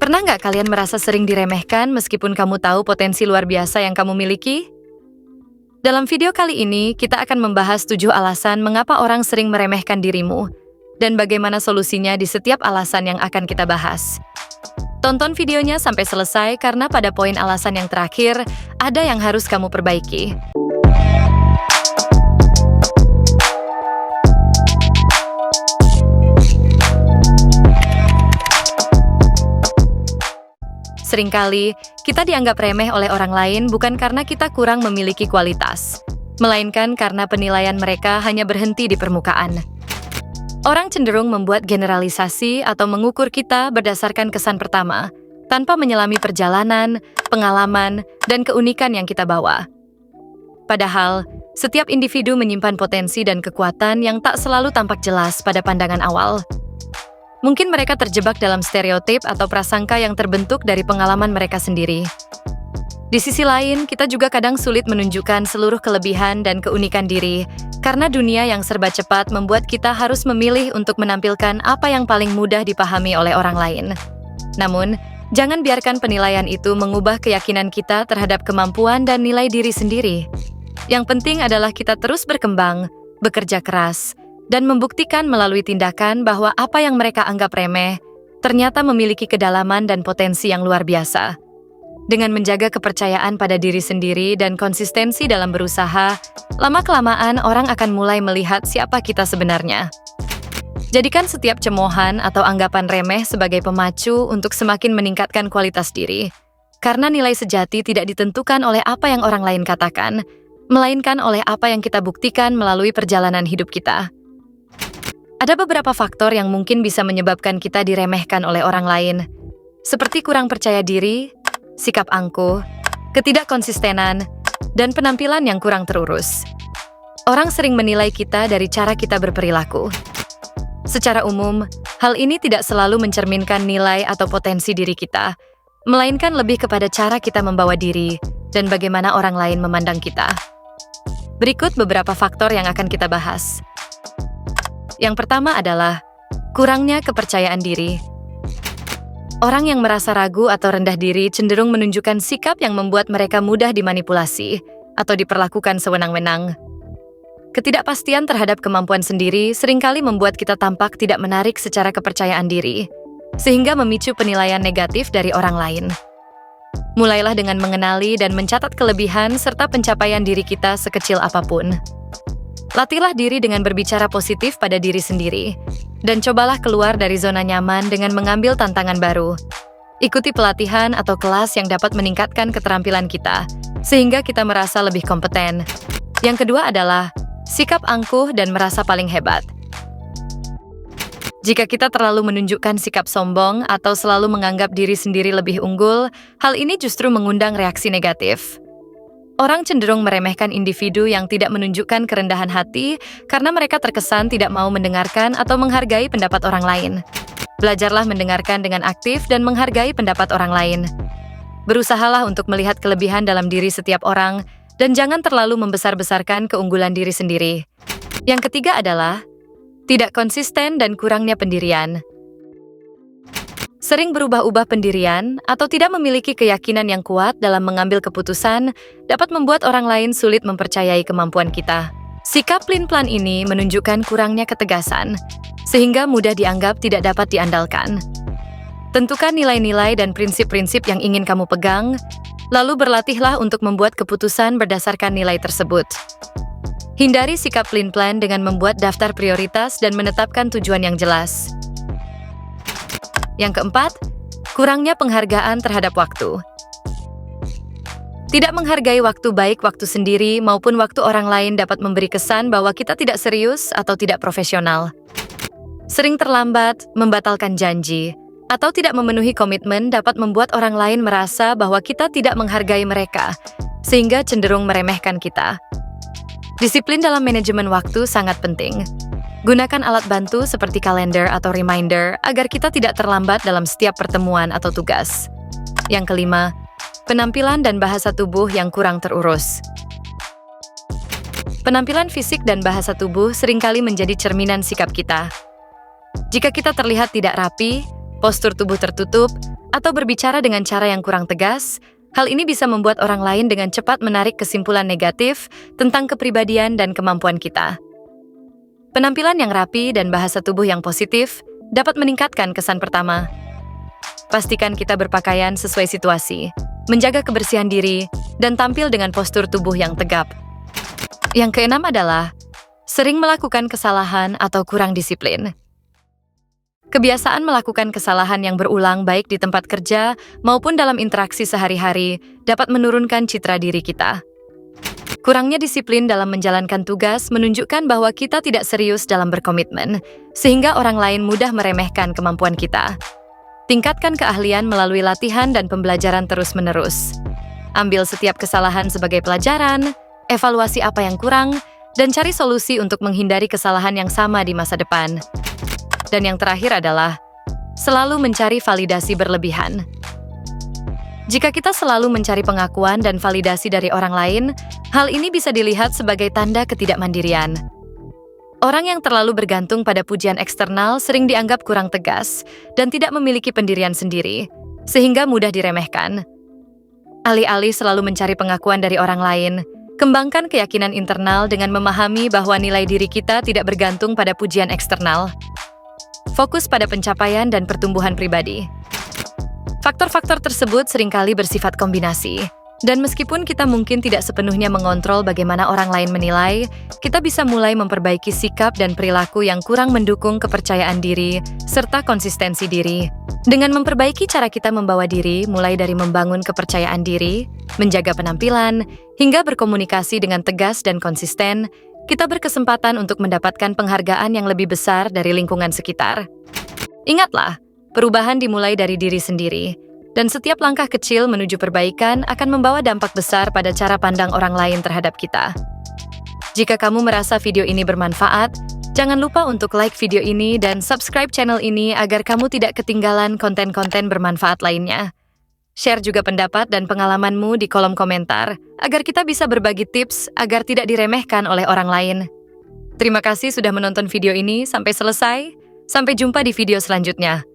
Pernah nggak kalian merasa sering diremehkan meskipun kamu tahu potensi luar biasa yang kamu miliki? Dalam video kali ini, kita akan membahas 7 alasan mengapa orang sering meremehkan dirimu dan bagaimana solusinya di setiap alasan yang akan kita bahas. Tonton videonya sampai selesai karena pada poin alasan yang terakhir, ada yang harus kamu perbaiki. Seringkali, kita dianggap remeh oleh orang lain bukan karena kita kurang memiliki kualitas, melainkan karena penilaian mereka hanya berhenti di permukaan. Orang cenderung membuat generalisasi atau mengukur kita berdasarkan kesan pertama, tanpa menyelami perjalanan, pengalaman, dan keunikan yang kita bawa. Padahal, setiap individu menyimpan potensi dan kekuatan yang tak selalu tampak jelas pada pandangan awal. Mungkin mereka terjebak dalam stereotip atau prasangka yang terbentuk dari pengalaman mereka sendiri. Di sisi lain, kita juga kadang sulit menunjukkan seluruh kelebihan dan keunikan diri, karena dunia yang serba cepat membuat kita harus memilih untuk menampilkan apa yang paling mudah dipahami oleh orang lain. Namun, jangan biarkan penilaian itu mengubah keyakinan kita terhadap kemampuan dan nilai diri sendiri. Yang penting adalah kita terus berkembang, bekerja keras, dan membuktikan melalui tindakan bahwa apa yang mereka anggap remeh ternyata memiliki kedalaman dan potensi yang luar biasa. Dengan menjaga kepercayaan pada diri sendiri dan konsistensi dalam berusaha, lama-kelamaan orang akan mulai melihat siapa kita sebenarnya. Jadikan setiap cemoohan atau anggapan remeh sebagai pemacu untuk semakin meningkatkan kualitas diri. Karena nilai sejati tidak ditentukan oleh apa yang orang lain katakan, melainkan oleh apa yang kita buktikan melalui perjalanan hidup kita. Ada beberapa faktor yang mungkin bisa menyebabkan kita diremehkan oleh orang lain, seperti kurang percaya diri, sikap angkuh, ketidakkonsistenan, dan penampilan yang kurang terurus. Orang sering menilai kita dari cara kita berperilaku. Secara umum, hal ini tidak selalu mencerminkan nilai atau potensi diri kita, melainkan lebih kepada cara kita membawa diri dan bagaimana orang lain memandang kita. Berikut beberapa faktor yang akan kita bahas. Yang pertama adalah kurangnya kepercayaan diri. Orang yang merasa ragu atau rendah diri cenderung menunjukkan sikap yang membuat mereka mudah dimanipulasi atau diperlakukan sewenang-wenang. Ketidakpastian terhadap kemampuan sendiri seringkali membuat kita tampak tidak menarik secara kepercayaan diri, sehingga memicu penilaian negatif dari orang lain. Mulailah dengan mengenali dan mencatat kelebihan serta pencapaian diri kita sekecil apapun. Latihlah diri dengan berbicara positif pada diri sendiri, dan cobalah keluar dari zona nyaman dengan mengambil tantangan baru. Ikuti pelatihan atau kelas yang dapat meningkatkan keterampilan kita, sehingga kita merasa lebih kompeten. Yang kedua adalah sikap angkuh dan merasa paling hebat. Jika kita terlalu menunjukkan sikap sombong atau selalu menganggap diri sendiri lebih unggul, hal ini justru mengundang reaksi negatif. Orang cenderung meremehkan individu yang tidak menunjukkan kerendahan hati karena mereka terkesan tidak mau mendengarkan atau menghargai pendapat orang lain. Belajarlah mendengarkan dengan aktif dan menghargai pendapat orang lain. Berusahalah untuk melihat kelebihan dalam diri setiap orang dan jangan terlalu membesar-besarkan keunggulan diri sendiri. Yang ketiga adalah tidak konsisten dan kurangnya pendirian. Sering berubah-ubah pendirian atau tidak memiliki keyakinan yang kuat dalam mengambil keputusan dapat membuat orang lain sulit mempercayai kemampuan kita. Sikap pelin-pelan ini menunjukkan kurangnya ketegasan, sehingga mudah dianggap tidak dapat diandalkan. Tentukan nilai-nilai dan prinsip-prinsip yang ingin kamu pegang, lalu berlatihlah untuk membuat keputusan berdasarkan nilai tersebut. Hindari sikap pelin-pelan dengan membuat daftar prioritas dan menetapkan tujuan yang jelas. Yang keempat, kurangnya penghargaan terhadap waktu. Tidak menghargai waktu baik waktu sendiri maupun waktu orang lain dapat memberi kesan bahwa kita tidak serius atau tidak profesional. Sering terlambat, membatalkan janji, atau tidak memenuhi komitmen dapat membuat orang lain merasa bahwa kita tidak menghargai mereka, sehingga cenderung meremehkan kita. Disiplin dalam manajemen waktu sangat penting. Gunakan alat bantu seperti kalender atau reminder agar kita tidak terlambat dalam setiap pertemuan atau tugas. Yang kelima, penampilan dan bahasa tubuh yang kurang terurus. Penampilan fisik dan bahasa tubuh seringkali menjadi cerminan sikap kita. Jika kita terlihat tidak rapi, postur tubuh tertutup, atau berbicara dengan cara yang kurang tegas, hal ini bisa membuat orang lain dengan cepat menarik kesimpulan negatif tentang kepribadian dan kemampuan kita. Penampilan yang rapi dan bahasa tubuh yang positif dapat meningkatkan kesan pertama. Pastikan kita berpakaian sesuai situasi, menjaga kebersihan diri, dan tampil dengan postur tubuh yang tegap. Yang keenam adalah sering melakukan kesalahan atau kurang disiplin. Kebiasaan melakukan kesalahan yang berulang baik di tempat kerja maupun dalam interaksi sehari-hari dapat menurunkan citra diri kita. Kurangnya disiplin dalam menjalankan tugas menunjukkan bahwa kita tidak serius dalam berkomitmen, sehingga orang lain mudah meremehkan kemampuan kita. Tingkatkan keahlian melalui latihan dan pembelajaran terus-menerus. Ambil setiap kesalahan sebagai pelajaran, evaluasi apa yang kurang, dan cari solusi untuk menghindari kesalahan yang sama di masa depan. Dan yang terakhir adalah selalu mencari validasi berlebihan. Jika kita selalu mencari pengakuan dan validasi dari orang lain, hal ini bisa dilihat sebagai tanda ketidakmandirian. Orang yang terlalu bergantung pada pujian eksternal sering dianggap kurang tegas dan tidak memiliki pendirian sendiri, sehingga mudah diremehkan. Alih-alih selalu mencari pengakuan dari orang lain, kembangkan keyakinan internal dengan memahami bahwa nilai diri kita tidak bergantung pada pujian eksternal. Fokus pada pencapaian dan pertumbuhan pribadi. Faktor-faktor tersebut seringkali bersifat kombinasi, dan meskipun kita mungkin tidak sepenuhnya mengontrol bagaimana orang lain menilai, kita bisa mulai memperbaiki sikap dan perilaku yang kurang mendukung kepercayaan diri serta konsistensi diri. Dengan memperbaiki cara kita membawa diri, mulai dari membangun kepercayaan diri, menjaga penampilan, hingga berkomunikasi dengan tegas dan konsisten, kita berkesempatan untuk mendapatkan penghargaan yang lebih besar dari lingkungan sekitar. Ingatlah, perubahan dimulai dari diri sendiri, dan setiap langkah kecil menuju perbaikan akan membawa dampak besar pada cara pandang orang lain terhadap kita. Jika kamu merasa video ini bermanfaat, jangan lupa untuk like video ini dan subscribe channel ini agar kamu tidak ketinggalan konten-konten bermanfaat lainnya. Share juga pendapat dan pengalamanmu di kolom komentar, agar kita bisa berbagi tips agar tidak diremehkan oleh orang lain. Terima kasih sudah menonton video ini sampai selesai. Sampai jumpa di video selanjutnya.